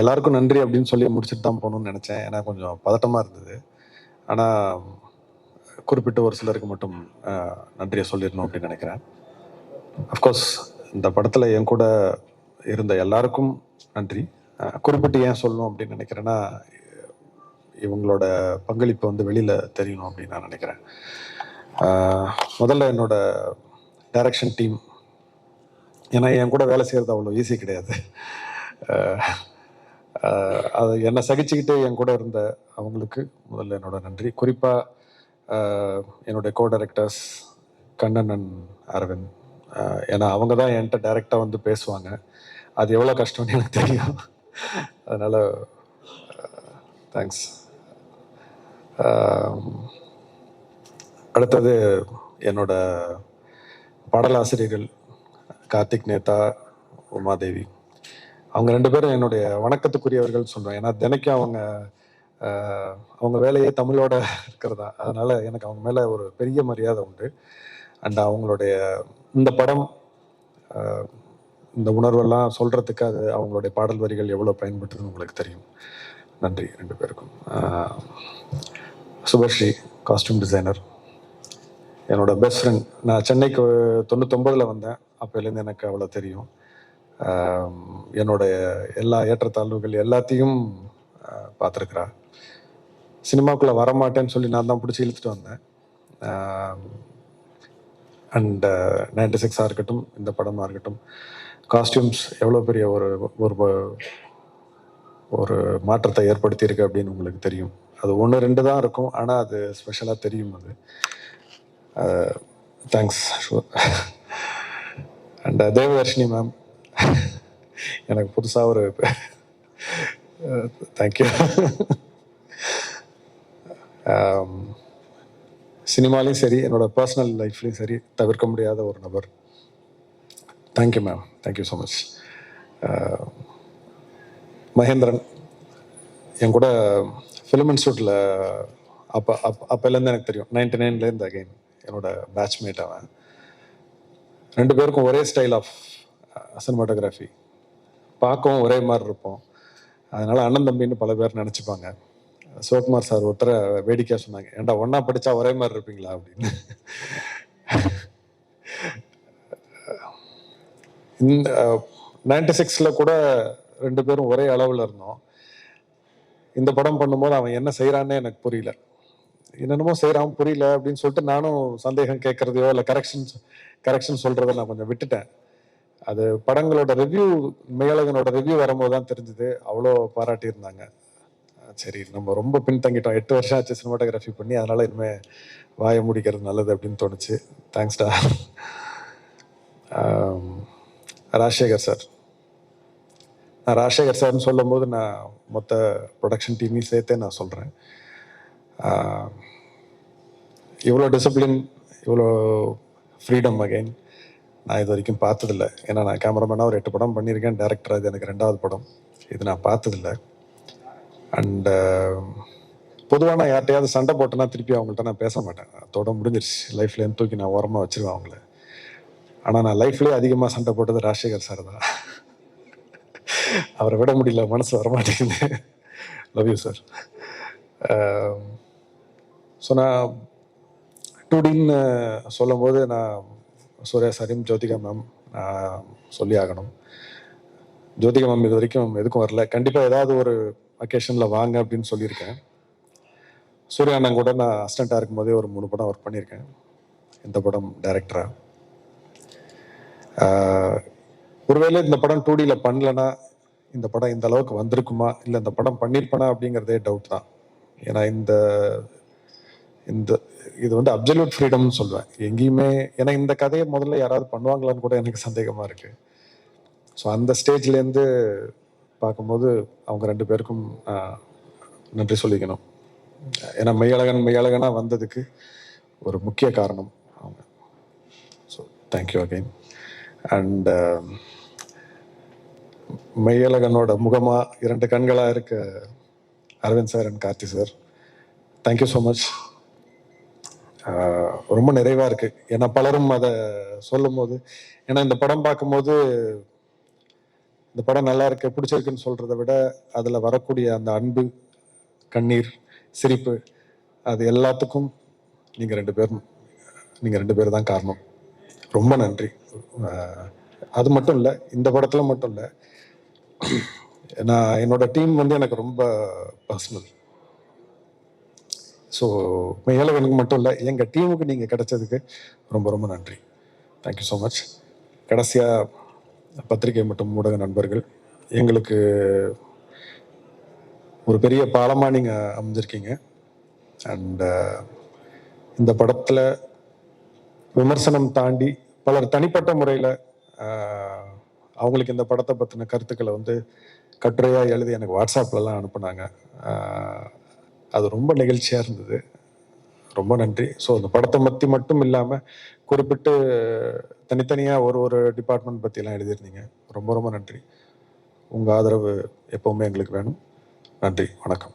எல்லாருக்கும் நன்றி அப்படின்னு சொல்லி முடிச்சுட்டு தான் போகணும்னு நினச்சேன். ஏன்னா கொஞ்சம் பதட்டமாக இருந்தது. ஆனால் குறிப்பிட்ட ஒரு சிலருக்கு மட்டும் நன்றியை சொல்லிடணும் அப்படின்னு நினைக்கிறேன். அஃப்கோர்ஸ் இந்த படத்தில் என் கூட இருந்த எல்லாருக்கும் நன்றி. குறிப்பிட்டு ஏன் சொல்லணும் அப்படின்னு நினைக்கிறேன்னா, இவங்களோட பங்களிப்பு வந்து வெளியில் தெரியணும் அப்படின்னு நான் நினைக்கிறேன். முதல்ல என்னோட டைரக்ஷன் டீம், ஏன்னா என் கூட வேலை செய்கிறது அவ்வளோ ஈஸி கிடையாது. அதை என்னை சகிச்சுக்கிட்டு என் கூட இருந்த அவங்களுக்கு முதல்ல என்னோட நன்றி. குறிப்பாக என்னுடைய co directors Kannan and Aravind. ஏன்னா அவங்க தான் என்கிட்ட டைரெக்டாக வந்து பேசுவாங்க. அது எவ்வளோ கஷ்டம்னு எனக்கு தெரியும். அதனால் தேங்க்ஸ். அடுத்தது என்னோட பாடலாசிரியர்கள் கார்த்திக் நேதா, உமாதேவி. அவங்க ரெண்டு பேரும் என்னுடைய வணக்கத்துக்குரியவர்கள் சொல்கிறேன். ஏன்னா தினைக்கும் அவங்க வேலையே தமிழோட இருக்கிறதா. அதனால் எனக்கு அவங்க மேலே ஒரு பெரிய மரியாதை உண்டு. அண்ட் அவங்களுடைய இந்த படம் இந்த உணர்வெல்லாம் சொல்கிறதுக்கு அது அவங்களுடைய பாடல் வரிகள் எவ்வளோ பயன்படுத்துதுன்னு உங்களுக்கு தெரியும். நன்றி ரெண்டு பேருக்கும். சுபஸ்ரீ காஸ்டியூம் டிசைனர், என்னோட பெஸ்ட் ஃப்ரெண்ட். நான் சென்னைக்கு 99 வந்தேன். அப்போலேருந்து எனக்கு அவ்வளோ தெரியும். என்னுடைய எல்லா ஏற்றத்தாழ்வுகள் எல்லாத்தையும் பார்த்துருக்குறா. சினிமாக்குள்ளே வரமாட்டேன்னு சொல்லி நான் தான் பிடிச்சி இழுத்துட்டு வந்தேன். அண்ட் 96 இருக்கட்டும், இந்த படமாக இருக்கட்டும், காஸ்டியூம்ஸ் எவ்வளோ பெரிய ஒரு மாற்றத்தை ஏற்படுத்தியிருக்கு அப்படின்னு உங்களுக்கு தெரியும். அது 1-2 தான் இருக்கும், ஆனால் அது ஸ்பெஷலாக தெரியும். அது தேங்க்ஸ். அண்ட் தேவதர்ஷினி மேம், எனக்கு புதுசாக ஒரு தேங்க்யூ. சினிமாலையும் சரி, என்னோட பர்சனல் லைஃப்லையும் சரி, தவிர்க்க முடியாத ஒரு நபர். Thank you ma'am, thank you so much. Mahendran என் கூட ஃபிலிம் இன்ஸ்டியூட்டில் அப்போலேருந்து எனக்கு தெரியும். 99லேருந்து அகைன் என்னோட பேட்ச்மேட் அவன். ரெண்டு பேருக்கும் ஒரே ஸ்டைல் ஆஃப் சினிமாட்டோகிராஃபி, பார்க்கவும் ஒரே மாதிரி இருப்போம். அதனால் அண்ணன் தம்பின்னு பல பேர் நினச்சிப்பாங்க. சிவகுமார் சார் ஒருத்தரை வேடிக்கையாக சொன்னாங்க, ஏன்டா ஒன்றா படித்தா ஒரே மாதிரி இருப்பீங்களா அப்படின்னு. இந்த 96 கூட ரெண்டு பேரும் ஒரே அளவில் இருந்தோம். இந்த படம் பண்ணும்போது அவன் என்ன செய்கிறான்னே எனக்கு புரியல. என்னென்னமோ செய்கிறான், புரியல அப்படின்னு சொல்லிட்டு நானும் சந்தேகம் கேட்குறதையோ இல்லை கரெக்ஷன் சொல்கிறத நான் கொஞ்சம் விட்டுட்டேன். அது படங்களோட ரிவ்யூ, மேலகனோட ரிவ்யூ வரும்போது தான் தெரிஞ்சுது. அவ்வளோ பாராட்டியிருந்தாங்க. சரி, நம்ம ரொம்ப பின்தங்கிட்டோம். 8 வருஷம் ஆச்சு சினிமாட்டோகிராஃபி பண்ணி, அதனால் இனிமேல் வாயை முடிக்கிறது நல்லது அப்படின்னு தோணுச்சு. தேங்க்ஸ்டா. ராஜசேகர் சார், நான் ராஜசேகர் சார்னு சொல்லும் போது நான் மொத்த ப்ரொடக்ஷன் டீமையும் சேர்த்தே நான் சொல்கிறேன். இவ்வளோ டிசிப்ளின், இவ்வளோ ஃப்ரீடம் அகைன் நான் இது வரைக்கும் பார்த்ததில்லை. ஏன்னா நான் கேமராமேனாக ஒரு 8 படம் பண்ணியிருக்கேன். டேரக்டராக இது எனக்கு 2வது படம். இது நான் பார்த்ததில்லை. அண்டு பொதுவாக நான் யார்கிட்டையாவது சண்டை போட்டேன்னா திருப்பி அவங்கள்ட்ட நான் பேச மாட்டேன். அதோட முடிஞ்சிருச்சு. லைஃப்லேருந்து தூக்கி நான் ஓரமாக வச்சுருவேன் அவங்கள. ஆனால் நான் லைஃப்லேயே அதிகமாக சண்டை போட்டது ராஜசேகர் சார் தான். அவரை விட முடியல, மனசு வரமாட்டேங்குது. Love you sir. ஸோ நான் 2Dன்னு சொல்லும் போது நான் சூர்யா சாரையும் ஜோதிகா மேம் நான் சொல்லி ஆகணும். ஜோதிகா மேம் இது வரைக்கும் எதுக்கும் வரல. கண்டிப்பாக ஏதாவது ஒரு அக்கேஷனில் வாங்க அப்படின்னு சொல்லியிருக்கேன். சூர்யா அண்ணன் கூட நான் அசிஸ்டண்ட்டாக இருக்கும்போதே ஒரு 3 படம் ஒர்க் பண்ணியிருக்கேன். இந்த படம் டைரக்டராக. ஒருவேளை இந்த படம் 2Dயில் பண்ணலன்னா இந்த படம் இந்த அளவுக்கு வந்திருக்குமா, இல்லை இந்த படம் பண்ணியிருப்பேனா அப்படிங்கிறதே டவுட் தான். ஏன்னா இது வந்து அப்சல்யூட் ஃப்ரீடம்னு சொல்லுவேன் எங்கேயுமே. ஏன்னா இந்த கதையை முதல்ல யாராவது பண்ணுவாங்களான்னு கூட எனக்கு சந்தேகமாக இருக்குது. ஸோ அந்த ஸ்டேஜ்லேருந்து பார்க்கும்போது அவங்க ரெண்டு பேருக்கும் நன்றி சொல்லிக்கணும். ஏன்னா மெய்யழகனாக வந்ததுக்கு ஒரு முக்கிய காரணம் அவங்க. So thank you again. அண்ட் மெய்யழகனோட முகமாக 2 கண்களாக இருக்க Aravind sir and Karthi sir, thank you so much. ரொம்ப நிறைவாக இருக்குது. ஏன்னா பலரும் அதை சொல்லும் போது, ஏன்னா இந்த படம் பார்க்கும்போது இந்த படம் நல்லா இருக்கு பிடிச்சிருக்குன்னு சொல்கிறத விட அதில் வரக்கூடிய அந்த அன்பு, கண்ணீர், சிரிப்பு, அது எல்லாத்துக்கும் நீங்கள் ரெண்டு பேர் தான் காரணம். ரொம்ப நன்றி. அது மட்டும் இல்லை, இந்த படத்தில் மட்டும் இல்லை, நான் என்னோட டீம் வந்து எனக்கு ரொம்ப பர்சனல். ஸோ மேலவனுக்கு மட்டும் இல்லை, எங்கள் டீமுக்கு நீங்கள் கிடைச்சதுக்கு ரொம்ப ரொம்ப நன்றி. Thank you so much. கடைசியாக பத்திரிகை மற்றும் ஊடக நண்பர்கள், எங்களுக்கு ஒரு பெரிய பாலமாக நீங்கள் அமைஞ்சிருக்கீங்க. அண்ட் இந்த படத்தில் விமர்சனம் தாண்டி பலர் தனிப்பட்ட முறையில் அவங்களுக்கு இந்த படத்தை பற்றின கருத்துக்களை வந்து கட்டுரையாக எழுதி எனக்கு வாட்ஸ்அப்லலாம் அனுப்புனாங்க. அது ரொம்ப நெகிழ்ச்சியாக இருந்தது. ரொம்ப நன்றி. ஸோ அந்த படத்தை பற்றி மட்டும் இல்லாமல் குறிப்பிட்டு தனித்தனியாக ஒரு டிபார்ட்மெண்ட் பற்றிலாம் எழுதியிருந்தீங்க. ரொம்ப ரொம்ப நன்றி. உங்கள் ஆதரவு எப்போவுமே எங்களுக்கு வேணும். நன்றி, வணக்கம்.